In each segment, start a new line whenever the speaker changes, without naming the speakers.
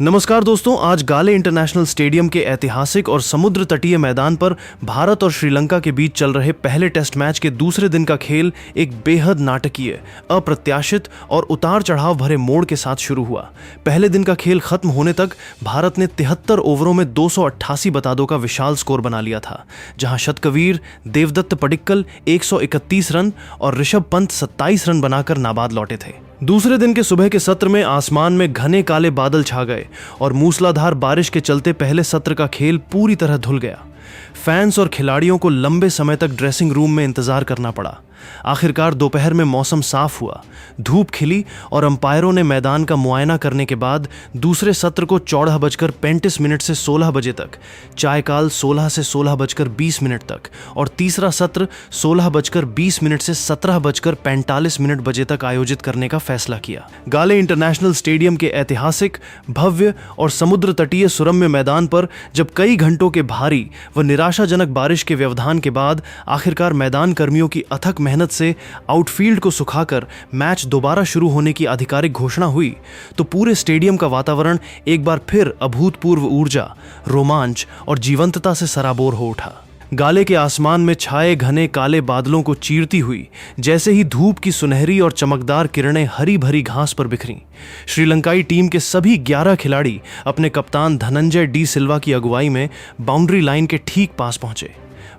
नमस्कार दोस्तों, आज गाले इंटरनेशनल स्टेडियम के ऐतिहासिक और समुद्र तटीय मैदान पर भारत और श्रीलंका के बीच चल रहे पहले टेस्ट मैच के दूसरे दिन का खेल एक बेहद नाटकीय, अप्रत्याशित और उतार चढ़ाव भरे मोड़ के साथ शुरू हुआ। पहले दिन का खेल खत्म होने तक भारत ने 73 ओवरों में 288 बतादों का विशाल स्कोर बना लिया था, जहां शतकवीर देवदत्त पडिक्कल 131 रन और ऋषभ पंत 27 रन बनाकर नाबाद लौटे थे। दूसरे दिन के सुबह के सत्र में आसमान में घने काले बादल छा गए और मूसलाधार बारिश के चलते पहले सत्र का खेल पूरी तरह धुल गया। फैंस और खिलाड़ियों को लंबे समय तक ड्रेसिंग रूम में इंतजार करना पड़ा। आखिरकार दोपहर में मौसम साफ हुआ, धूप खिली और अंपायरों ने मैदान का मुआयना करने के बाद दूसरे सत्र को 14:35 से 16 बजे तक, चायकाल 16 से 16:20 तक और तीसरा सत्र 16:20 से 17:45 बजे तक आयोजित करने का फैसला किया। गाले इंटरनेशनल स्टेडियम के ऐतिहासिक, भव्य और समुद्र तटीय सुरम्य मैदान पर जब कई घंटों के भारी व निराशाजनक बारिश के व्यवधान के बाद आखिरकार मैदान कर्मियों की अथक मेहनत से आउटफील्ड को सुखाकर मैच दोबारा शुरू होने की आधिकारिक घोषणा हुई, तो पूरे स्टेडियम का वातावरण एक बार फिर अभूतपूर्व ऊर्जा, रोमांच और जीवंतता से सराबोर हो उठा। गाले के आसमान में छाए घने काले बादलों को चीरती हुई जैसे ही धूप की सुनहरी और चमकदार किरणें हरी भरी घास पर बिखरीं, श्रीलंकाई टीम के सभी 11 खिलाड़ी अपने कप्तान धनंजय डी सिल्वा की अगुवाई में बाउंड्री लाइन के ठीक पास पहुंचे।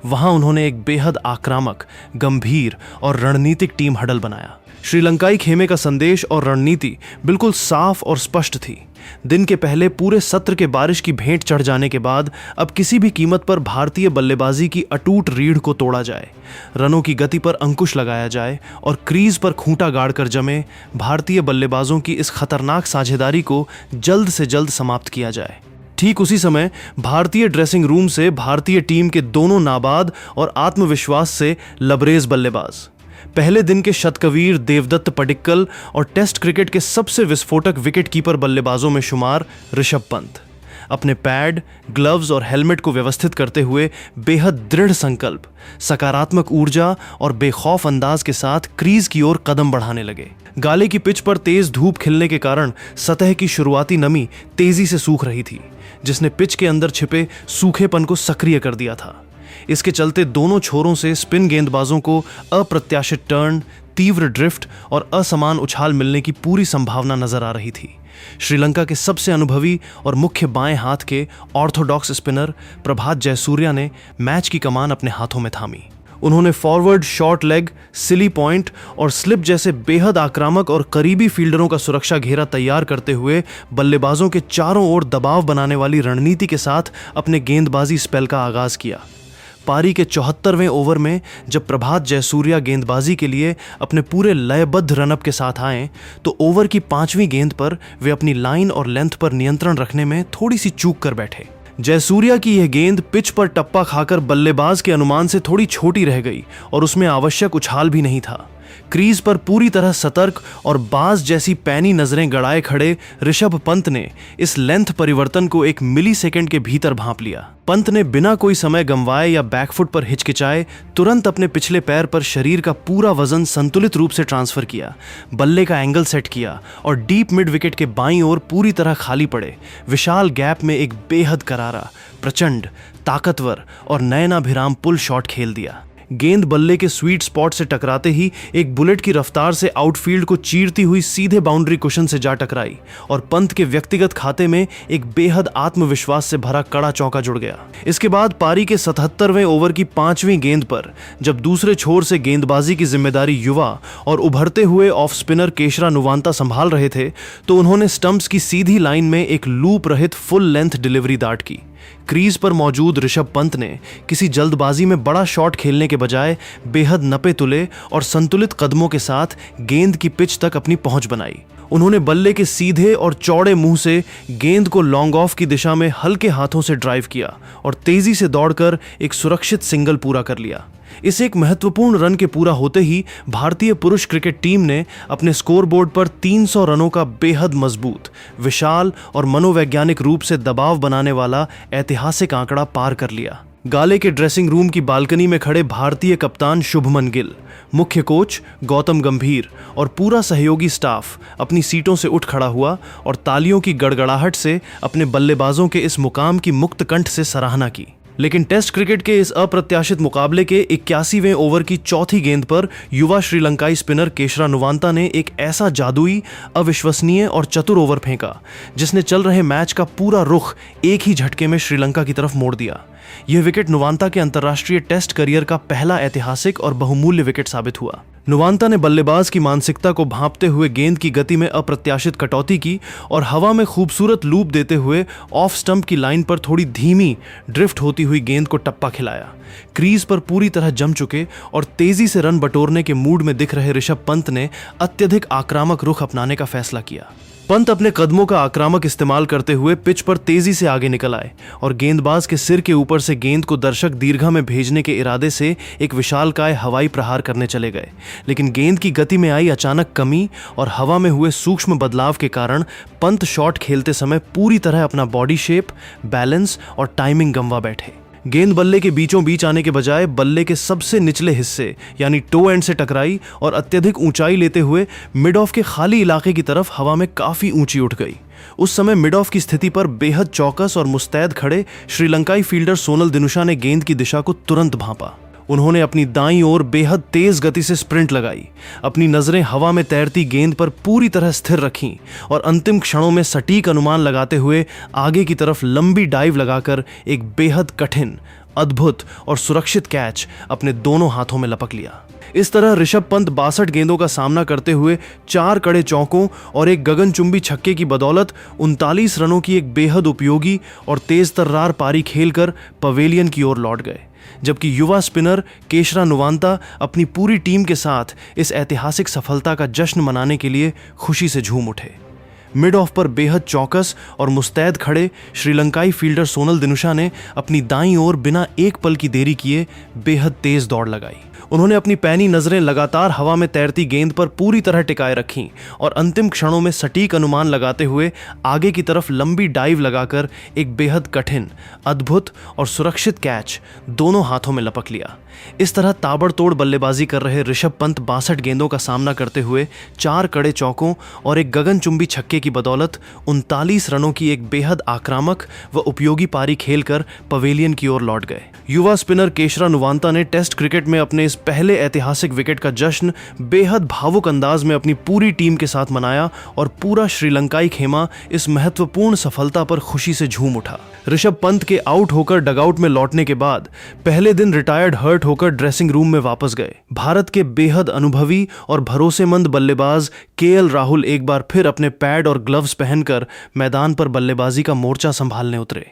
वहां उन्होंने एक बेहद आक्रामक, गंभीर और रणनीतिक टीम हडल बनाया। श्रीलंकाई खेमे का संदेश और रणनीति बिल्कुल साफ और स्पष्ट थी। दिन के पहले पूरे सत्र के बारिश की भेंट चढ़ जाने के बाद अब किसी भी कीमत पर भारतीय बल्लेबाजी की अटूट रीढ़ को तोड़ा जाए, रनों की गति पर अंकुश लगाया जाए और क्रीज पर खूंटा गाड़कर जमे भारतीय बल्लेबाजों की इस खतरनाक साझेदारी को जल्द से जल्द समाप्त किया जाए। ठीक उसी समय भारतीय ड्रेसिंग रूम से भारतीय टीम के दोनों नाबाद और आत्मविश्वास से लबरेज बल्लेबाज, पहले दिन के शतकवीर देवदत्त पडिक्कल और टेस्ट क्रिकेट के सबसे विस्फोटक विकेट कीपर बल्लेबाजों में शुमार ऋषभ पंत, अपने पैड, ग्लव्स और हेलमेट को व्यवस्थित करते हुए बेहद दृढ़ संकल्प, सकारात्मक ऊर्जा और बेखौफ अंदाज के साथ क्रीज की ओर कदम बढ़ाने लगे। गाले की पिच पर तेज धूप खिलने के कारण सतह की शुरुआती नमी तेजी से सूख रही थी, जिसने पिच के अंदर छिपे सूखेपन को सक्रिय कर दिया था। इसके चलते दोनों छोरों से स्पिन गेंदबाजों को अप्रत्याशित टर्न, तीव्र ड्रिफ्ट और असमान उछाल मिलने की पूरी संभावना नजर आ रही थी। श्रीलंका के सबसे अनुभवी और मुख्य बाएं हाथ के ऑर्थोडॉक्स स्पिनर प्रभात जयसूर्या ने मैच की कमान अपने हाथों में थामी। उन्होंने forward, short leg, silly point और स्लिप जैसे बेहद आक्रामक और करीबी फील्डरों का सुरक्षा घेरा तैयार करते हुए बल्लेबाजों के चारों ओर दबाव बनाने वाली रणनीति के साथ अपने गेंदबाजी स्पेल का आगाज किया। पारी के 74वें ओवर में जब प्रभात जयसूर्या गेंदबाजी के लिए अपने पूरे लयबद्ध रनअप के साथ आए, तो ओवर की 5वीं गेंद पर वे अपनी लाइन और लेंथ पर नियंत्रण रखने में थोड़ी सी चूक कर बैठे। जयसूर्या की यह गेंद पिच पर टप्पा खाकर बल्लेबाज के अनुमान से थोड़ी छोटी रह गई और उसमें आवश्यक उछाल भी नहीं था। क्रीज पर पूरी तरह सतर्क और बाज जैसी पैनी नजरें गड़ाए खड़े ऋषभ पंत ने इस लेंथ परिवर्तन को 1 मिलीसेकंड के भीतर भांप लिया। पंत ने बिना कोई समय गंवाए या बैकफुट पर हिचकिचाए तुरंत अपने पिछले पैर पर शरीर का पूरा वजन संतुलित रूप से ट्रांसफर किया, बल्ले का एंगल सेट किया और डीप मिड विकेट के बाईं ओर पूरी तरह खाली पड़े विशाल गैप में एक बेहद करारा, प्रचंड, ताकतवर और नयनाभिराम पुल शॉट खेल दिया। गेंद बल्ले के स्वीट स्पॉट से टकराते ही एक बुलेट की रफ्तार से आउटफील्ड को चीरती हुई सीधे बाउंड्री कुशन से जा टकराई और पंत के व्यक्तिगत खाते में एक बेहद आत्मविश्वास से भरा कड़ा चौका जुड़ गया। इसके बाद पारी के 77वें ओवर की 5वीं गेंद पर जब दूसरे छोर से गेंदबाजी की जिम्मेदारी युवा और उभरते हुए ऑफ स्पिनर केशरा नुवांता संभाल रहे थे, तो उन्होंने स्टंप्स की सीधी लाइन में एक लूप रहित फुल लेंथ डिलीवरी दाट की। क्रीज पर मौजूद ऋषभ पंत ने किसी जल्दबाजी में बड़ा शॉट खेलने के बजाय बेहद नपे तुले और संतुलित कदमों के साथ गेंद की पिच तक अपनी पहुंच बनाई। उन्होंने बल्ले के सीधे और चौड़े मुंह से गेंद को लॉन्ग ऑफ की दिशा में हल्के हाथों से ड्राइव किया और तेजी से दौड़कर एक सुरक्षित सिंगल पूरा कर लिया। इस एक महत्वपूर्ण रन के पूरा होते ही भारतीय पुरुष क्रिकेट टीम ने अपने स्कोरबोर्ड पर 300 रनों का बेहद मजबूत, विशाल और मनोवैज्ञानिक रूप से दबाव बनाने वाला ऐतिहासिक आंकड़ा पार कर लिया। गाले के ड्रेसिंग रूम की बालकनी में खड़े भारतीय कप्तान शुभमन गिल, मुख्य कोच गौतम गंभीर और पूरा सहयोगी स्टाफ अपनी सीटों से उठ खड़ा हुआ और तालियों की गड़गड़ाहट से अपने बल्लेबाजों के इस मुकाम की मुक्त कंठ से सराहना की। लेकिन टेस्ट क्रिकेट के इस अप्रत्याशित मुकाबले के 81वें ओवर की चौथी गेंद पर युवा श्रीलंकाई स्पिनर केशरा नुवांता ने एक ऐसा जादुई, अविश्वसनीय और चतुर ओवर फेंका जिसने चल रहे मैच का पूरा रुख एक ही झटके में श्रीलंका की तरफ मोड़ दिया। यह विकेट नुवांता के अंतर्राष्ट्रीय टेस्ट करियर का पहला ऐतिहासिक और बहुमूल्य विकेट साबित हुआ। नुवांता ने बल्लेबाज की मानसिकता को भांपते हुए गेंद की गति में अप्रत्याशित कटौती की और हवा में खूबसूरत लूप देते हुए ऑफ स्टंप की लाइन पर थोड़ी धीमी ड्रिफ्ट होती हुई गेंद को टप्पा खिलाया। क्रीज पर पूरी तरह जम चुके और तेजी से रन बटोरने के मूड में दिख रहे ऋषभ पंत ने अत्यधिक आक्रामक रुख अपनाने का फैसला किया। पंत अपने कदमों का आक्रामक इस्तेमाल करते हुए पिच पर तेजी से आगे निकल आए और गेंदबाज के सिर के ऊपर से गेंद को दर्शक दीर्घा में भेजने के इरादे से एक विशालकाय हवाई प्रहार करने चले गए। लेकिन गेंद की गति में आई अचानक कमी और हवा में हुए सूक्ष्म बदलाव के कारण पंत शॉट खेलते समय पूरी तरह अपना बॉडी शेप, बैलेंस और टाइमिंग गंवा बैठे। गेंद बल्ले के बीचों बीच आने के बजाय बल्ले के सबसे निचले हिस्से यानी टो एंड से टकराई और अत्यधिक ऊंचाई लेते हुए मिड ऑफ के खाली इलाके की तरफ हवा में काफी ऊंची उठ गई। उस समय मिड ऑफ की स्थिति पर बेहद चौकस और मुस्तैद खड़े श्रीलंकाई फील्डर सोनल दिनुशा ने गेंद की दिशा को तुरंत भांपा। उन्होंने अपनी दाईं ओर बेहद तेज गति से स्प्रिंट लगाई, अपनी नजरें हवा में तैरती गेंद पर पूरी तरह स्थिर रखीं और अंतिम क्षणों में सटीक अनुमान लगाते हुए आगे की तरफ लंबी डाइव लगाकर एक बेहद कठिन, अद्भुत और सुरक्षित कैच अपने दोनों हाथों में लपक लिया। इस तरह ऋषभ पंत 62 गेंदों का सामना करते हुए 4 कड़े चौकों और एक गगनचुंबी छक्के की बदौलत 39 रनों की एक बेहद उपयोगी और तेज तर्रार पारी खेलकर पवेलियन की ओर लौट गए, जबकि युवा स्पिनर केशरा नुवांता अपनी पूरी टीम के साथ इस ऐतिहासिक सफलता का जश्न मनाने के लिए खुशी से झूम उठे। मिड ऑफ पर बेहद चौकस और मुस्तैद खड़े श्रीलंकाई फील्डर सोनल दिनुशा ने अपनी दाईं ओर बिना एक पल की देरी किए बेहद तेज दौड़ लगाई। उन्होंने अपनी पैनी नजरें लगातार हवा में तैरती गेंद पर पूरी तरह टिकाए रखीं और अंतिम क्षणों में सटीक अनुमान लगाते हुए आगे की तरफ लंबी डाइव लगाकर एक बेहद कठिन, अद्भुत और सुरक्षित कैच दोनों हाथों में लपक लिया। इस तरह ताबड़तोड़ बल्लेबाजी कर रहे ऋषभ पंत 62 गेंदों का सामना करते हुए 4 कड़े चौकों और एक गगनचुंबी छक्के की बदौलत 39 रनों की एक बेहद आक्रामक व उपयोगी पारी खेलकर पवेलियन की ओर लौट गए। युवा स्पिनर केशरा नुवांता ने टेस्ट क्रिकेट में अपने इस पहले ऐतिहासिक विकेट का जश्न बेहद भावुक अंदाज में अपनी पूरी टीम के साथ मनाया और पूरा श्रीलंकाई खेमा इस महत्वपूर्ण सफलता पर खुशी से झूम उठा। ऋषभ पंत के आउट होकर डगआउट में लौटने के बाद पहले दिन रिटायर्ड हर्ट होकर ड्रेसिंग रूम में वापस गए। भारत के बेहद अनुभवी और भरोसेमंद बल्लेबाज केएल राहुल एक बार फिर अपने पैड और ग्लव्स पहनकर मैदान पर बल्लेबाजी का मोर्चा संभालने उतरे।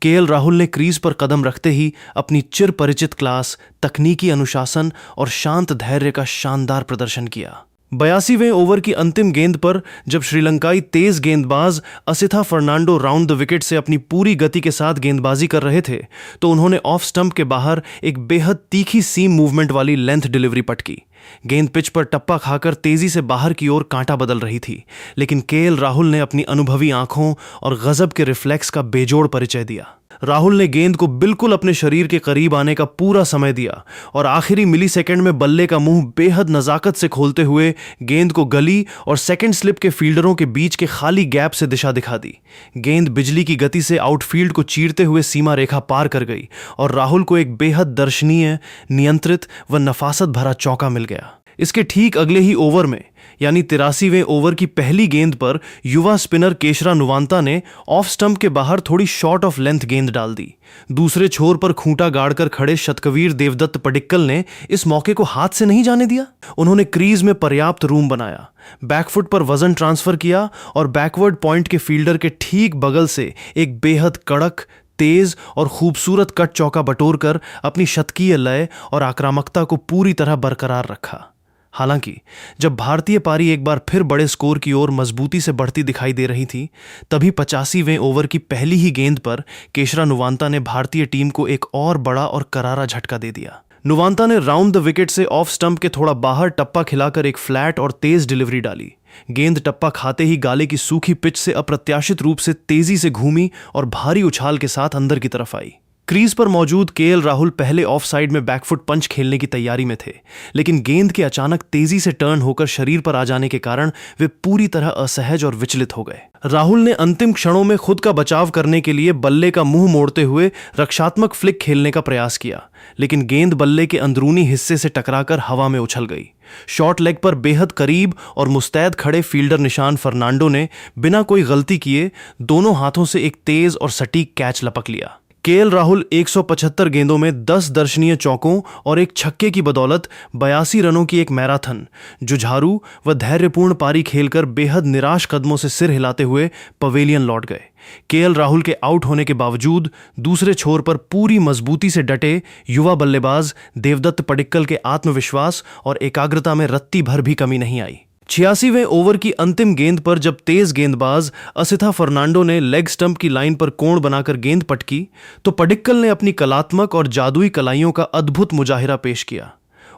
केएल राहुल ने क्रीज पर कदम रखते ही अपनी चिर परिचित क्लास, तकनीकी अनुशासन और शांत धैर्य का शानदार प्रदर्शन किया। 82वें ओवर की अंतिम गेंद पर जब श्रीलंकाई तेज गेंदबाज Asitha Fernando round the wicket से अपनी पूरी गति के साथ गेंदबाजी कर रहे थे तो उन्होंने ऑफ स्टंप के बाहर एक बेहद तीखी सीम मूवमेंट वाली लेंथ डिलीवरी पटकी। गेंद पिच पर टप्पा खाकर तेजी से बाहर की ओर कांटा बदल रही थी, लेकिन केएल राहुल ने अपनी अनुभवी आंखों और गजब के रिफ्लेक्स का बेजोड़ परिचय दिया। राहुल ने गेंद को बिल्कुल अपने शरीर के करीब आने का पूरा समय दिया और आखिरी मिलीसेकंड में बल्ले का मुंह बेहद नजाकत से खोलते हुए गेंद को गली और सेकंड स्लिप के फील्डरों के बीच के खाली गैप से दिशा दिखा दी। गेंद बिजली की गति से आउटफील्ड को चीरते हुए सीमा रेखा पार कर गई और राहुल को एक बेहद दर्शनीय, नियंत्रित व नफासत भरा चौका मिल गया। इसके ठीक अगले ही ओवर में यानी 83वें ओवर की पहली गेंद पर युवा स्पिनर केशरा नुवांता ने ऑफ स्टंप के बाहर थोड़ी शॉर्ट ऑफ लेंथ गेंद डाल दी। दूसरे छोर पर खूंटा गाड़कर खड़े शतकवीर देवदत्त पडिक्कल ने इस मौके को हाथ से नहीं जाने दिया। उन्होंने क्रीज में पर्याप्त रूम बनाया, बैकफुट पर वजन ट्रांसफर किया और बैकवर्ड पॉइंट के फील्डर के ठीक बगल से एक बेहद कड़क, तेज और खूबसूरत कट चौका बटोरकर अपनी शतकीय लय और आक्रामकता को पूरी तरह बरकरार रखा। हालांकि जब भारतीय पारी एक बार फिर बड़े स्कोर की ओर मजबूती से बढ़ती दिखाई दे रही थी, तभी 85वें ओवर की पहली ही गेंद पर केशरा नुवांता ने भारतीय टीम को एक और बड़ा और करारा झटका दे दिया। नुवांता ने राउंड द विकेट से ऑफ स्टंप के थोड़ा बाहर टप्पा खिलाकर एक फ्लैट और तेज डिलीवरी डाली। गेंद टप्पा खाते ही गाले की सूखी पिच से अप्रत्याशित रूप से तेजी से घूमी और भारी उछाल के साथ अंदर की तरफ आई। क्रीज पर मौजूद केएल राहुल पहले ऑफ साइड में बैकफुट पंच खेलने की तैयारी में थे, लेकिन गेंद के अचानक तेजी से टर्न होकर शरीर पर आ जाने के कारण वे पूरी तरह असहज और विचलित हो गए। राहुल ने अंतिम क्षणों में खुद का बचाव करने के लिए बल्ले का मुंह मोड़ते हुए रक्षात्मक फ्लिक खेलने का प्रयास किया, लेकिन गेंद बल्ले के अंदरूनी हिस्से से टकराकर हवा में उछल गई। शॉर्ट लेग पर बेहद करीब और मुस्तैद खड़े फील्डर निशान फर्नांडो ने बिना कोई गलती किए दोनों हाथों से एक तेज और सटीक कैच लपक लिया। केएल राहुल 175 गेंदों में 10 दर्शनीय चौकों और एक छक्के की बदौलत 82 रनों की एक मैराथन जुझारू व धैर्यपूर्ण पारी खेलकर बेहद निराश कदमों से सिर हिलाते हुए पवेलियन लौट गए। केएल राहुल के आउट होने के बावजूद दूसरे छोर पर पूरी मजबूती से डटे युवा बल्लेबाज देवदत्त पडिक्कल के आत्मविश्वास और एकाग्रता में रत्ती भर भी कमी नहीं आई। 86वें ओवर की अंतिम गेंद पर जब तेज गेंदबाज असिथा फर्नांडो ने लेग स्टंप की लाइन पर कोण बनाकर गेंद पटकी, तो पडिक्कल ने अपनी कलात्मक और जादुई कलाइयों का अद्भुत मुजाहिरा पेश किया।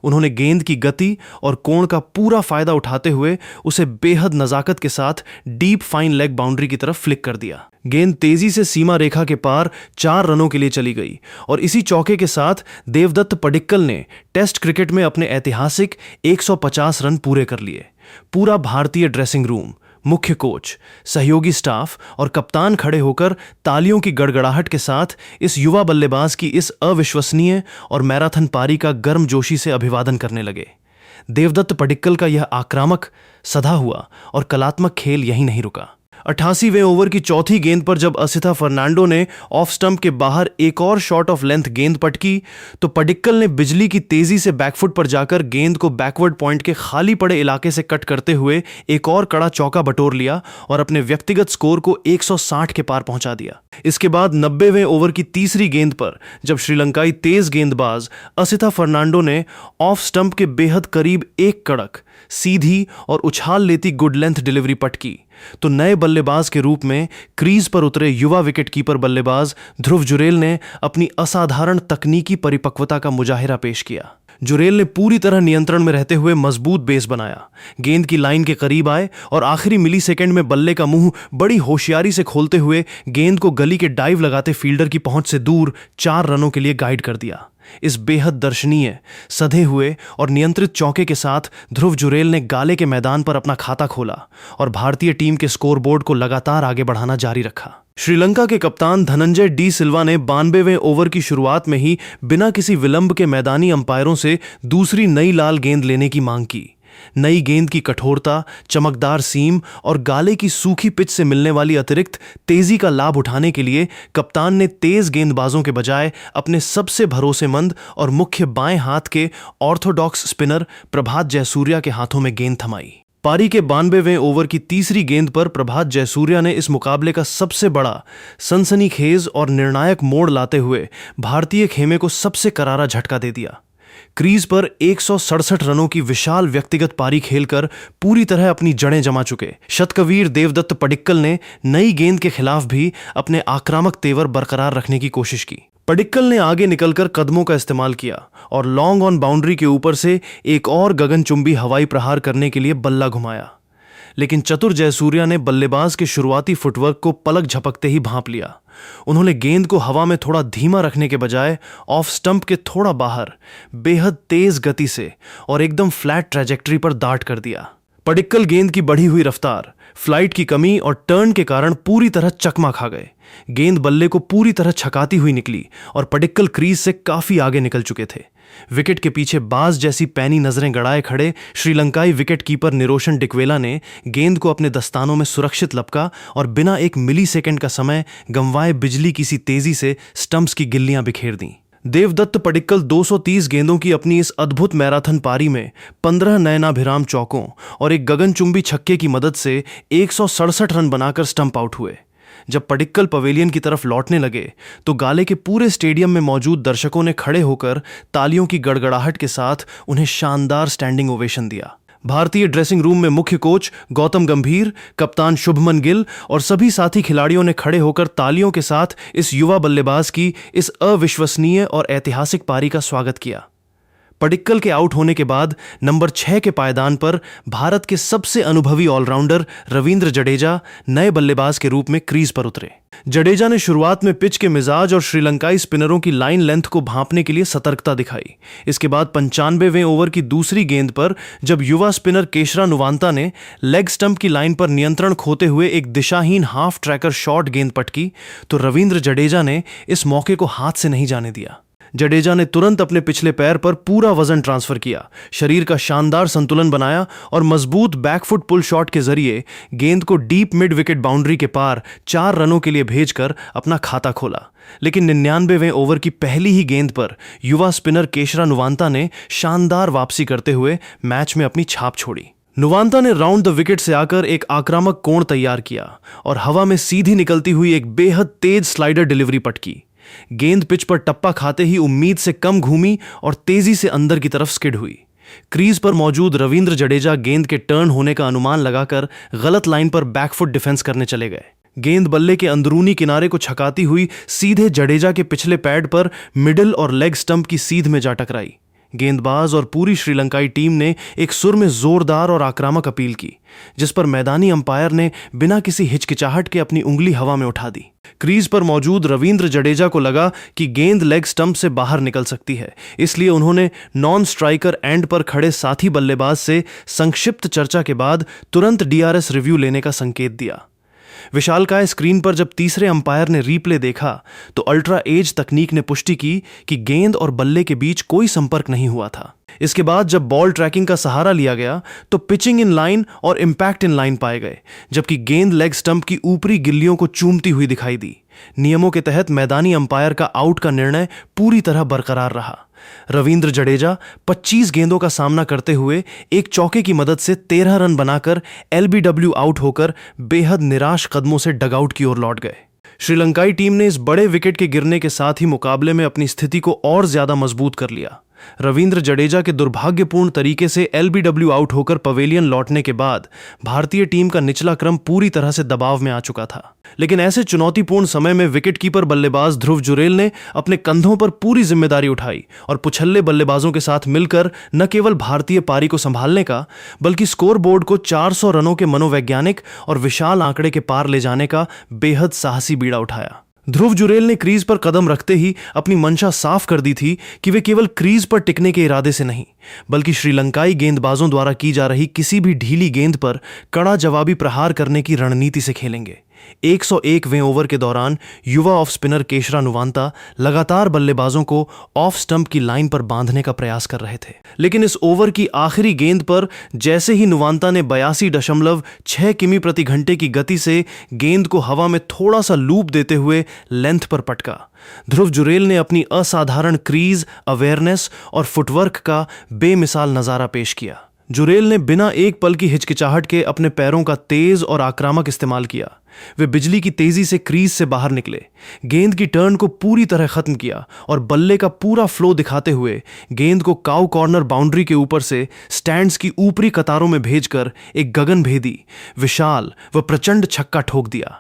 उन्होंने गेंद की गति और कोण का पूरा फायदा उठाते हुए उसे बेहद नजाकत के साथ डीप फाइन लेग बाउंड्री की तरफ फ्लिक कर दिया। गेंद तेजी से सीमा रेखा के पार 4 रनों के लिए चली गई और इसी चौके के साथ देवदत्त पडिक्कल ने टेस्ट क्रिकेट में अपने ऐतिहासिक 150 रन पूरे कर लिए। पूरा भारतीय ड्रेसिंग रूम, मुख्य कोच, सहयोगी स्टाफ और कप्तान खड़े होकर तालियों की गड़गड़ाहट के साथ इस युवा बल्लेबाज की इस अविश्वसनीय और मैराथन पारी का गर्मजोशी से अभिवादन करने लगे। देवदत्त पडिक्कल का यह आक्रामक, सधा हुआ और कलात्मक खेल यहीं नहीं रुका। 88वें ओवर की चौथी गेंद पर जब असिथा फर्नांडो ने ऑफ स्टंप के बाहर एक और शॉट ऑफ लेंथ गेंद पटकी, तो पडिक्कल ने बिजली की तेजी से बैकफुट पर जाकर गेंद को बैकवर्ड पॉइंट के खाली पड़े इलाके से कट करते हुए एक और कड़ा चौका बटोर लिया और अपने व्यक्तिगत स्कोर को 160 के पार पहुंचा दिया। इसके बाद 90वें ओवर की तीसरी गेंद पर जब श्रीलंकाई तेज गेंदबाज असिथा फर्नांडो ने ऑफ स्टंप के बेहद करीब एक कड़क, सीधी और उछाल लेती गुड लेंथ डिलीवरी पटकी, तो नए बल्लेबाज के रूप में क्रीज पर उतरे युवा विकेटकीपर बल्लेबाज ध्रुव जुरेल ने अपनी असाधारण तकनीकी परिपक्वता का मुजाहिरा पेश किया। जुरेल ने पूरी तरह नियंत्रण में रहते हुए मजबूत बेस बनाया, गेंद की लाइन के करीब आए और आखिरी मिलीसेकंड में बल्ले का मुंह बड़ी होशियारी से खोलते हुए गेंद को गली के डाइव लगाते फील्डर की पहुंच से दूर 4 रनों के लिए गाइड कर दिया। इस बेहद दर्शनीय, सधे हुए और नियंत्रित चौके के साथ ध्रुव जुरेल ने गाले के मैदान पर अपना खाता खोला और भारतीय टीम के स्कोरबोर्ड को लगातार आगे बढ़ाना जारी रखा। श्रीलंका के कप्तान धनंजय डी सिल्वा ने 92वें ओवर की शुरुआत में ही बिना किसी विलंब के मैदानी अंपायरों से दूसरी नई लाल गेंद लेने की मांग की। नई गेंद की कठोरता, चमकदार सीम और गाले की सूखी पिच से मिलने वाली अतिरिक्त तेजी का लाभ उठाने के लिए कप्तान ने तेज गेंदबाजों के बजाय अपने सबसे भरोसेमंद और मुख्य बाएं हाथ के ऑर्थोडॉक्स स्पिनर प्रभात जयसूर्या के हाथों में गेंद थमाई। पारी के 92वें ओवर की तीसरी गेंद पर प्रभात जयसूर्या ने इस मुकाबले का सबसे बड़ा, सनसनीखेज और निर्णायक मोड़ लाते हुए भारतीय खेमे को सबसे करारा झटका दे दिया। क्रीज पर 167 रनों की विशाल व्यक्तिगत पारी खेलकर पूरी तरह अपनी जड़ें जमा चुके शतकवीर देवदत्त पडिक्कल ने नई गेंद के खिलाफ भी अपने आक्रामक तेवर बरकरार रखने की कोशिश की। पडिक्कल ने आगे निकलकर कदमों का इस्तेमाल किया और लॉन्ग ऑन बाउंड्री के ऊपर से एक और गगनचुंबी हवाई प्रहार करने के लिए बल्ला घुमाया, लेकिन चतुर जयसूर्या ने बल्लेबाज के शुरुआती फुटवर्क को पलक झपकते ही भांप लिया। उन्होंने गेंद को हवा में थोड़ा धीमा रखने के बजाय ऑफ स्टंप के थोड़ा बाहर बेहद तेज गति से और एकदम फ्लैट ट्रैजेक्टरी पर दाट कर दिया। पडिक्कल गेंद की बढ़ी हुई रफ्तार, फ्लाइट की कमी और टर्न के कारण पूरी तरह चकमा खा गए। गेंद बल्ले को पूरी तरह छकाती हुई निकली और पडिक्कल क्रीज से काफी आगे निकल चुके थे। विकेट के पीछे बाज जैसी पैनी नजरें गड़ाए खड़े श्रीलंकाई विकेटकीपर निरोशन डिकवेला ने गेंद को अपने दस्तानों में सुरक्षित लपका और बिना एक मिलीसेकंड का समय गंवाए बिजली की सी तेजी से स्टंप्स की गिल्लियां बिखेर दी। देवदत्त पडिक्कल 230 गेंदों की अपनी इस अद्भुत मैराथन पारी में 15 नयनाभिराम चौकों और एक गगनचुंबी छक्के की मदद से 167 रन बनाकर स्टंप आउट हुए। जब पडिक्कल पवेलियन की तरफ लौटने लगे तो गाले के पूरे स्टेडियम में मौजूद दर्शकों ने खड़े होकर तालियों की गड़गड़ाहट के साथ उन्हें शानदार स्टैंडिंग ओवेशन दिया। भारतीय ड्रेसिंग रूम में मुख्य कोच गौतम गंभीर, कप्तान शुभमन गिल और सभी साथी खिलाड़ियों ने खड़े होकर तालियों के साथ इस युवा बल्लेबाज की इस अविश्वसनीय और ऐतिहासिक पारी का स्वागत किया। पडिक्कल के आउट होने के बाद नंबर 6 के पायदान पर भारत के सबसे अनुभवी ऑलराउंडर रवींद्र जडेजा नए बल्लेबाज के रूप में क्रीज पर उतरे। जडेजा ने शुरुआत में पिच के मिजाज और श्रीलंकाई स्पिनरों की लाइन लेंथ को भांपने के लिए सतर्कता दिखाई। इसके बाद 95वें ओवर की दूसरी गेंद पर जब युवा स्पिनर केशरा नुवांता ने लेग स्टंप की लाइन पर नियंत्रण खोते हुए एक दिशाहीन हाफ ट्रैकर शॉर्ट गेंद पटकी तो रवींद्र जडेजा ने इस मौके को हाथ से नहीं जाने दिया। जडेजा ने तुरंत अपने पिछले पैर पर पूरा वजन ट्रांसफर किया, शरीर का शानदार संतुलन बनाया और मजबूत बैकफुट पुल शॉट के जरिए गेंद को डीप मिड विकेट बाउंड्री के पार 4 रनों के लिए भेजकर अपना खाता खोला। लेकिन 99वें ओवर की पहली ही गेंद पर युवा स्पिनर केशरा नुवांता ने शानदार वापसी करते हुए मैच में अपनी छाप छोड़ी। नुवांता ने राउंड द विकेट से आकर एक आक्रामक कोण तैयार किया और हवा में सीधी निकलती हुई एक बेहद तेज स्लाइडर डिलीवरी पटकी। गेंद पिच पर टप्पा खाते ही उम्मीद से कम घूमी और तेजी से अंदर की तरफ स्किड हुई। क्रीज पर मौजूद रवींद्र जडेजा गेंद के टर्न होने का अनुमान लगाकर गलत लाइन पर बैकफुट डिफेंस करने चले गए। गेंद बल्ले के अंदरूनी किनारे को छकाती हुई सीधे जडेजा के पिछले पैड पर मिडिल और लेग स्टंप की सीध में जा टकराई। गेंदबाज और पूरी श्रीलंकाई टीम ने एक सुर में जोरदार और आक्रामक अपील की, जिस पर मैदानी अंपायर ने बिना किसी हिचकिचाहट के अपनी उंगली हवा में उठा दी। क्रीज पर मौजूद रवींद्र जडेजा को लगा कि गेंद लेग स्टंप से बाहर निकल सकती है, इसलिए उन्होंने नॉन स्ट्राइकर एंड पर खड़े साथी बल्लेबाज से संक्षिप्त चर्चा के बाद तुरंत डीआरएस रिव्यू लेने का संकेत दिया। विशालकाय स्क्रीन पर जब तीसरे अंपायर ने रीप्ले देखा तो अल्ट्रा एज तकनीक ने पुष्टि की कि गेंद और बल्ले के बीच कोई संपर्क नहीं हुआ था। इसके बाद जब बॉल ट्रैकिंग का सहारा लिया गया तो पिचिंग इन लाइन और इंपैक्ट इन लाइन पाए गए, जबकि गेंद लेग स्टंप की ऊपरी गिल्लियों को चूमती हुई दिखाई दी। नियमों के तहत मैदानी अंपायर का आउट का निर्णय पूरी तरह बरकरार रहा। रवींद्र जडेजा 25 गेंदों का सामना करते हुए एक चौके की मदद से 13 रन बनाकर एलबीडब्ल्यू आउट होकर बेहद निराश कदमों से डगआउट की ओर लौट गए। श्रीलंकाई टीम ने इस बड़े विकेट के गिरने के साथ ही मुकाबले में अपनी स्थिति को और ज्यादा मजबूत कर लिया। रवींद्र जडेजा के दुर्भाग्यपूर्ण तरीके से एलबीडब्ल्यू आउट होकर पवेलियन लौटने के बाद भारतीय टीम का निचला क्रम पूरी तरह से दबाव में आ चुका था। लेकिन ऐसे चुनौतीपूर्ण समय में विकेटकीपर बल्लेबाज ध्रुव जुरेल ने अपने कंधों पर पूरी जिम्मेदारी उठाई और पुछल्ले बल्लेबाजों के साथ मिलकर न केवल भारतीय पारी को संभालने का बल्कि स्कोरबोर्ड को 400 रनों के मनोवैज्ञानिक और विशाल आंकड़े के पार ले जाने का बेहद साहसी बीड़ा उठाया। ध्रुव जुरेल ने क्रीज पर कदम रखते ही अपनी मंशा साफ कर दी थी कि वे केवल क्रीज पर टिकने के इरादे से नहीं बल्कि श्रीलंकाई गेंदबाजों द्वारा की जा रही किसी भी ढीली गेंद पर कड़ा जवाबी प्रहार करने की रणनीति से खेलेंगे। 101वें ओवर के दौरान युवा ऑफ स्पिनर केशरा नुवांता लगातार बल्लेबाजों को ऑफ स्टंप की लाइन पर बांधने का प्रयास कर रहे थे, लेकिन इस ओवर की आखिरी गेंद पर जैसे ही नुवांता ने 82.6 किमी प्रति घंटे की गति से गेंद को हवा में थोड़ा सा लूप देते हुए लेंथ पर पटका, ध्रुव जुरेल ने अपनी असाधारण क्रीज, अवेयरनेस और फुटवर्क का बेमिसाल नजारा पेश किया। जुरेल ने बिना एक पल की हिचकिचाहट के अपने पैरों का तेज और आक्रामक इस्तेमाल किया। वे बिजली की तेजी से क्रीज से बाहर निकले, गेंद की टर्न को पूरी तरह खत्म किया और बल्ले का पूरा फ्लो दिखाते हुए गेंद को काउ कॉर्नर बाउंड्री के ऊपर से स्टैंड्स की ऊपरी कतारों में भेजकर एक गगनभेदी, विशाल व प्रचंड छक्का ठोक दिया।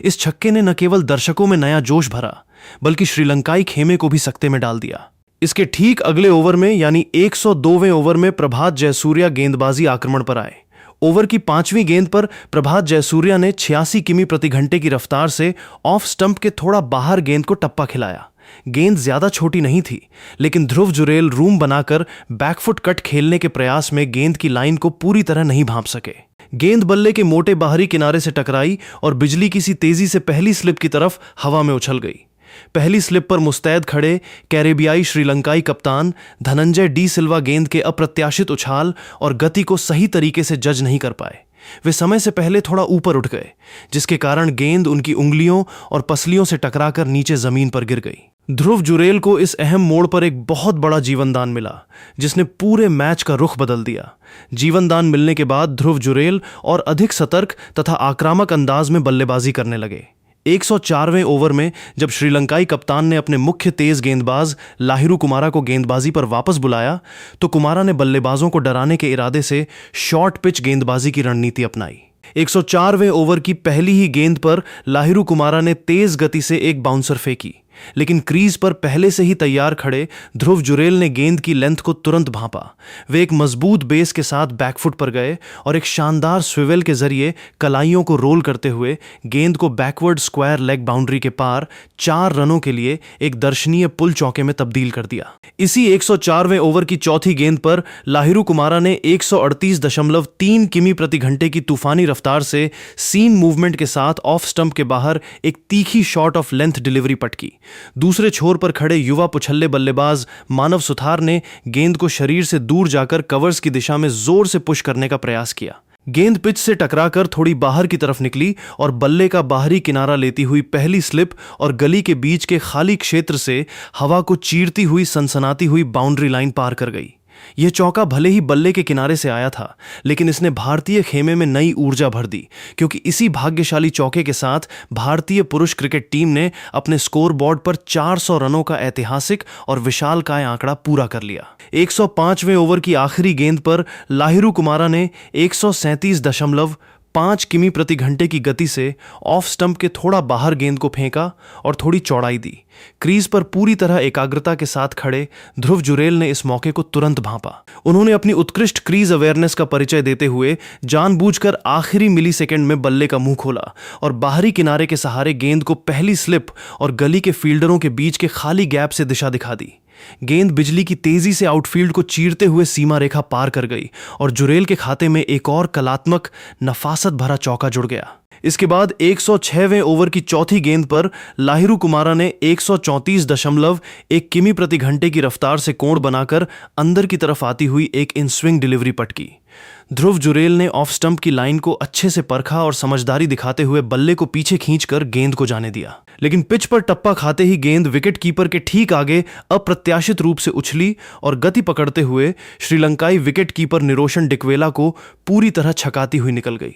इस छक्के ने न केवल दर्शकों में नया जोश भरा बल्कि श्रीलंकाई खेमे को भी सकते में डाल दिया। इसके ठीक अगले ओवर में यानी 102वें ओवर में प्रभात जयसूर्या गेंदबाजी आक्रमण पर आए। ओवर की 5वीं गेंद पर प्रभात जयसूर्या ने 86 किमी प्रति घंटे की रफ्तार से ऑफ स्टंप के थोड़ा बाहर गेंद को टप्पा खिलाया। गेंद ज्यादा छोटी नहीं थी, लेकिन ध्रुव जुरेल रूम बनाकर बैकफुट कट खेलने के प्रयास में गेंद की लाइन को पूरी तरह नहीं भांप सके। गेंद बल्ले के मोटे बाहरी किनारे से टकराई और बिजली की सी तेजी से पहली स्लिप की तरफ हवा में उछल गई। पहली स्लिप पर मुस्तैद खड़े कैरेबियाई श्रीलंकाई कप्तान धनंजय डी सिल्वा गेंद के अप्रत्याशित उछाल और गति को सही तरीके से जज नहीं कर पाए। वे समय से पहले थोड़ा ऊपर उठ गए, जिसके कारण गेंद उनकी उंगलियों और पसलियों से टकराकर नीचे जमीन पर गिर गई। ध्रुव जुरेल को इस अहम मोड़ पर एक बहुत बड़ा जीवनदान मिला, जिसने पूरे मैच का रुख बदल दिया। जीवनदान मिलने के बाद ध्रुव जुरेल और अधिक सतर्क तथा आक्रामक अंदाज में बल्लेबाजी करने लगे। 104वें ओवर में जब श्रीलंकाई कप्तान ने अपने मुख्य तेज गेंदबाज लाहिरू कुमारा को गेंदबाजी पर वापस बुलाया तो कुमारा ने बल्लेबाजों को डराने के इरादे से शॉर्ट पिच गेंदबाजी की रणनीति अपनाई। 104वें ओवर की पहली ही गेंद पर लाहिरू कुमारा ने तेज गति से एक बाउंसर फेंकी, लेकिन क्रीज पर पहले से ही तैयार खड़े ध्रुव जुरेल ने गेंद की लेंथ को तुरंत भांपा। वे एक मजबूत बेस के साथ बैकफुट पर गए और एक शानदार स्विवेल के जरिए कलाइयों को रोल करते हुए गेंद को बैकवर्ड स्क्वायर लेग बाउंड्री के पार 4 रनों के लिए एक दर्शनीय पुल चौके में तब्दील कर दिया। इसी 104वें ओवर की चौथी गेंद पर लाहिरू कुमारा ने 138.3 किमी प्रति घंटे की तूफानी रफ्तार से सीम मूवमेंट के साथ ऑफ स्टंप के बाहर एक तीखी शॉट ऑफ लेंथ डिलीवरी पटकी। दूसरे छोर पर खड़े युवा पुछल्ले बल्लेबाज मानव सुथार ने गेंद को शरीर से दूर जाकर कवर्स की दिशा में जोर से पुश करने का प्रयास किया। गेंद पिच से टकराकर थोड़ी बाहर की तरफ निकली और बल्ले का बाहरी किनारा लेती हुई पहली स्लिप और गली के बीच के खाली क्षेत्र से हवा को चीरती हुई सनसनाती हुई बाउंड्री लाइन पार कर गई। यह चौका भले ही बल्ले के किनारे से आया था, लेकिन इसने भारतीय खेमे में नई ऊर्जा भर दी, क्योंकि इसी भाग्यशाली चौके के साथ भारतीय पुरुष क्रिकेट टीम ने अपने स्कोर बोर्ड पर 400 रनों का ऐतिहासिक और विशालकाय आंकड़ा पूरा कर लिया। 105वें ओवर की आखिरी गेंद पर लाहिरू कुमारा ने 137.5 किमी प्रति घंटे की गति से ऑफ स्टंप के थोड़ा बाहर गेंद को फेंका और थोड़ी चौड़ाई दी। क्रीज पर पूरी तरह एकाग्रता के साथ खड़े ध्रुव जुरेल ने इस मौके को तुरंत भांपा। उन्होंने अपनी उत्कृष्ट क्रीज अवेयरनेस का परिचय देते हुए जानबूझकर आखिरी मिलीसेकंड में बल्ले का मुंह खोला और बाहरी किनारे के सहारे गेंद को पहली स्लिप और गली के फील्डरों के बीच के खाली गैप से दिशा दिखा दी। गेंद बिजली की तेजी से आउटफील्ड को चीरते हुए सीमा रेखा पार कर गई और जुरेल के खाते में एक और कलात्मक नफासत भरा चौका जुड़ गया। इसके बाद 106वें ओवर की चौथी गेंद पर लाहिरू कुमारा ने 134.1 किमी प्रति घंटे की रफ्तार से कोण बनाकर अंदर की तरफ आती हुई एक इन स्विंग डिलीवरी पटकी। ध्रुव जुरेल ने ऑफ स्टंप की लाइन को अच्छे से परखा और समझदारी दिखाते हुए बल्ले को पीछे खींचकर गेंद को जाने दिया, लेकिन पिच पर टप्पा खाते ही गेंद विकेट कीपर के ठीक आगे अप्रत्याशित रूप से उछली और गति पकड़ते हुए श्रीलंकाई विकेट कीपर निरोशन डिकवेला को पूरी तरह छकाती हुई निकल गई।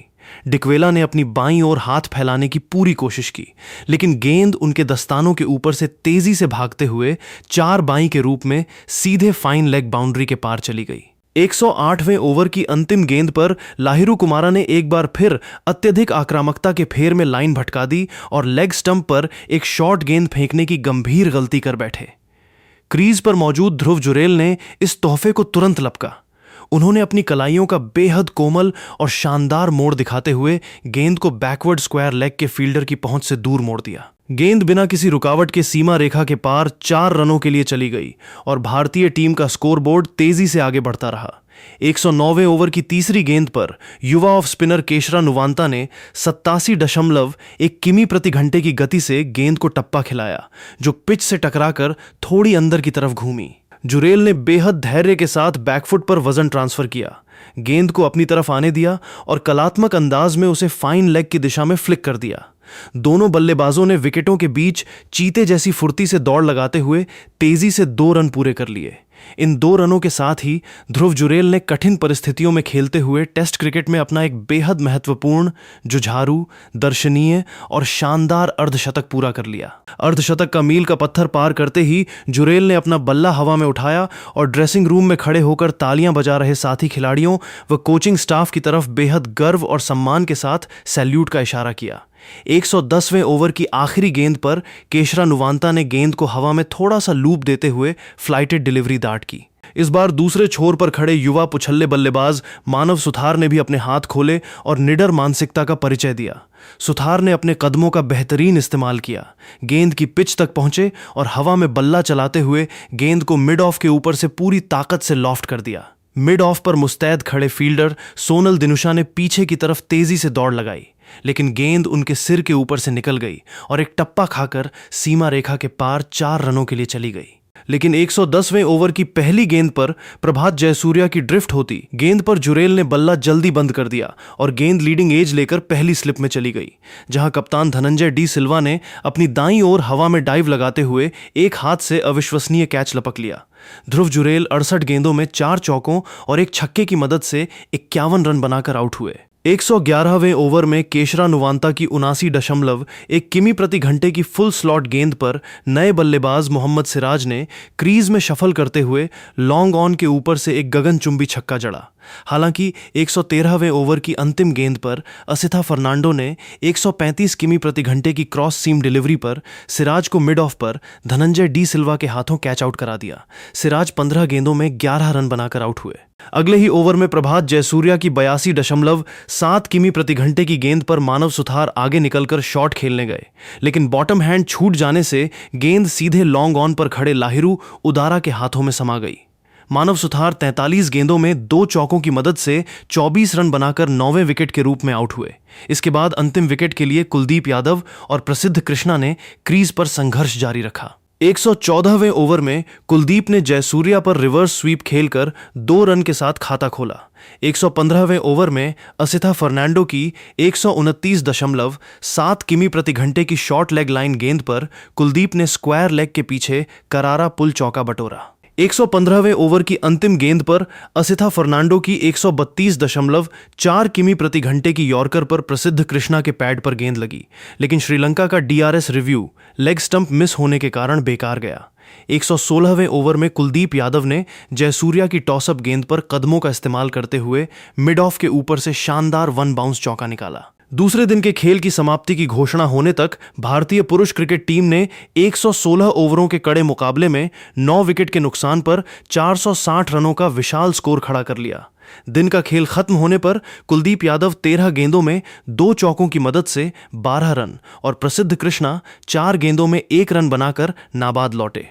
डिकवेला ने अपनी बाईं ओर हाथ फैलाने की पूरी कोशिश की, लेकिन गेंद उनके दस्तानों के ऊपर से तेजी से भागते हुए 4 बाई के रूप में सीधे फाइन लेग बाउंड्री के पार चली गई। 108वें ओवर की अंतिम गेंद पर लाहिरू कुमारा ने एक बार फिर अत्यधिक आक्रामकता के फेर में लाइन भटका दी और लेग स्टंप पर एक शॉर्ट गेंद फेंकने की गंभीर गलती कर बैठे। क्रीज पर मौजूद ध्रुव जुरेल ने इस तोहफे को तुरंत लपका। उन्होंने अपनी कलाइयों का बेहद कोमल और शानदार मोड़ दिखाते हुए गेंद को बैकवर्ड स्क्वायर लेग के फील्डर की पहुंच से दूर मोड़ दिया। गेंद बिना किसी रुकावट के सीमा रेखा के पार 4 रनों के लिए चली गई और भारतीय टीम का स्कोरबोर्ड तेजी से आगे बढ़ता रहा। 109वें ओवर की तीसरी गेंद पर युवा ऑफ स्पिनर केशरा नुवांता ने 87.1 किमी प्रति घंटे की गति से गेंद को टप्पा खिलाया, जो पिच से टकराकर थोड़ी अंदर की तरफ घूमी। जुरेल ने बेहद धैर्य के साथ बैकफुट पर वजन ट्रांसफर किया, गेंद को अपनी तरफ आने दिया और कलात्मक अंदाज में उसे फाइन लेग की दिशा में फ्लिक कर दिया। दोनों बल्लेबाजों ने विकेटों के बीच चीते जैसी फुर्ती से दौड़ लगाते हुए तेजी से 2 रन पूरे कर लिए। इन 2 रनों के साथ ही ध्रुव जुरेल ने कठिन परिस्थितियों में खेलते हुए टेस्ट क्रिकेट में अपना एक बेहद महत्वपूर्ण, जुझारू, दर्शनीय और शानदार अर्धशतक पूरा कर लिया। अर्धशतक का मील का पत्थर पार करते ही जुरेल ने अपना बल्ला हवा में उठाया और ड्रेसिंग रूम में खड़े होकर तालियां बजा रहे साथी खिलाड़ियों व कोचिंग स्टाफ की तरफ बेहद गर्व और सम्मान के साथ सैल्यूट का इशारा किया। 110वें ओवर की आखिरी गेंद पर केशरा नुवांता ने गेंद को हवा में थोड़ा सा लूप देते हुए फ्लाइटेड डिलीवरी दाट की। इस बार दूसरे छोर पर खड़े युवा पुछल्ले बल्लेबाज मानव सुथार ने भी अपने हाथ खोले और निडर मानसिकता का परिचय दिया। सुथार ने अपने कदमों का बेहतरीन इस्तेमाल किया, गेंद की पिच तक पहुंचे और हवा में बल्ला चलाते हुए गेंद को मिड ऑफ के ऊपर से पूरी ताकत से लॉफ्ट कर दिया। मिड ऑफ पर मुस्तैद खड़े फील्डर सोनल दिनुशा ने पीछे की तरफ तेजी से दौड़ लगाई, लेकिन गेंद उनके सिर के ऊपर से निकल गई और एक टप्पा खाकर सीमा रेखा के पार 4 रनों के लिए चली गई। लेकिन 110वें ओवर की पहली गेंद पर प्रभात जयसूर्या की ड्रिफ्ट होती गेंद पर जुरेल ने बल्ला जल्दी बंद कर दिया और गेंद लीडिंग एज लेकर पहली स्लिप में चली गई, जहां कप्तान धनंजय डी सिल्वा ने अपनी दाईं ओर हवा में डाइव लगाते हुए एक हाथ से अविश्वसनीय कैच लपक लिया। ध्रुव जुरेल 68 गेंदों में 4 चौकों और एक छक्के की मदद से 51 रन बनाकर आउट हुए। 111वें ओवर में केशरा नुवांता की 79.1 किमी प्रति घंटे की फुल स्लॉट गेंद पर नए बल्लेबाज मोहम्मद सिराज ने क्रीज में शफल करते हुए लॉन्ग ऑन के ऊपर से एक गगनचुंबी छक्का जड़ा, हालांकि 113वें ओवर की अंतिम गेंद पर असिथा फर्नांडो ने 135 किमी प्रति घंटे की क्रॉस सीम डिलीवरी पर सिराज को मिड ऑफ पर धनंजय डी सिल्वा के हाथों कैच आउट करा दिया। सिराज 15 गेंदों में 11 रन बनाकर आउट हुए। अगले ही ओवर में प्रभात जयसूर्या की 82.7 किमी प्रति घंटे की गेंद पर मानव सुथार आगे निकलकर शॉट खेलने गए, लेकिन बॉटम हैंड छूट जाने से गेंद सीधे लॉन्ग ऑन पर खड़े लाहिरू उदारा के हाथों में समा गई। मानव सुथार 43 गेंदों में 2 चौकों की मदद से 24 रन बनाकर 9वें विकेट के रूप में आउट हुए। इसके बाद अंतिम विकेट के लिए कुलदीप यादव और प्रसिद्ध कृष्णा ने क्रीज पर संघर्ष जारी रखा। 114वें ओवर में कुलदीप ने जयसूर्या पर रिवर्स स्वीप खेलकर 2 रन के साथ खाता खोला। 115वें ओवर में असिथा फर्नांडो की 129.7 किमी प्रति घंटे की शॉर्ट लेग लाइन गेंद पर कुलदीप ने स्क्वायर लेग के पीछे करारा पुल चौका बटोरा। 115वें ओवर की अंतिम गेंद पर असिथा फर्नांडो की 132.4 किमी प्रति घंटे की यॉर्कर पर प्रसिद्ध कृष्णा के पैड पर गेंद लगी, लेकिन श्रीलंका का DRS review leg stump miss होने के कारण बेकार गया। 116वें ओवर में कुलदीप यादव ने जयसूर्या की टॉसअप गेंद पर कदमों का इस्तेमाल करते हुए मिड ऑफ के ऊपर से शानदार 1 बाउंस चौका निकाला। दूसरे दिन के खेल की समाप्ति की घोषणा होने तक भारतीय पुरुष क्रिकेट टीम ने 116 ओवरों के कड़े मुकाबले में 9 विकेट के नुकसान पर 460 रनों का विशाल स्कोर खड़ा कर लिया। दिन का खेल खत्म होने पर कुलदीप यादव 13 गेंदों में 2 चौकों की मदद से 12 रन और प्रसिद्ध कृष्णा 4 गेंदों में 1 रन बनाकर नाबाद लौटे।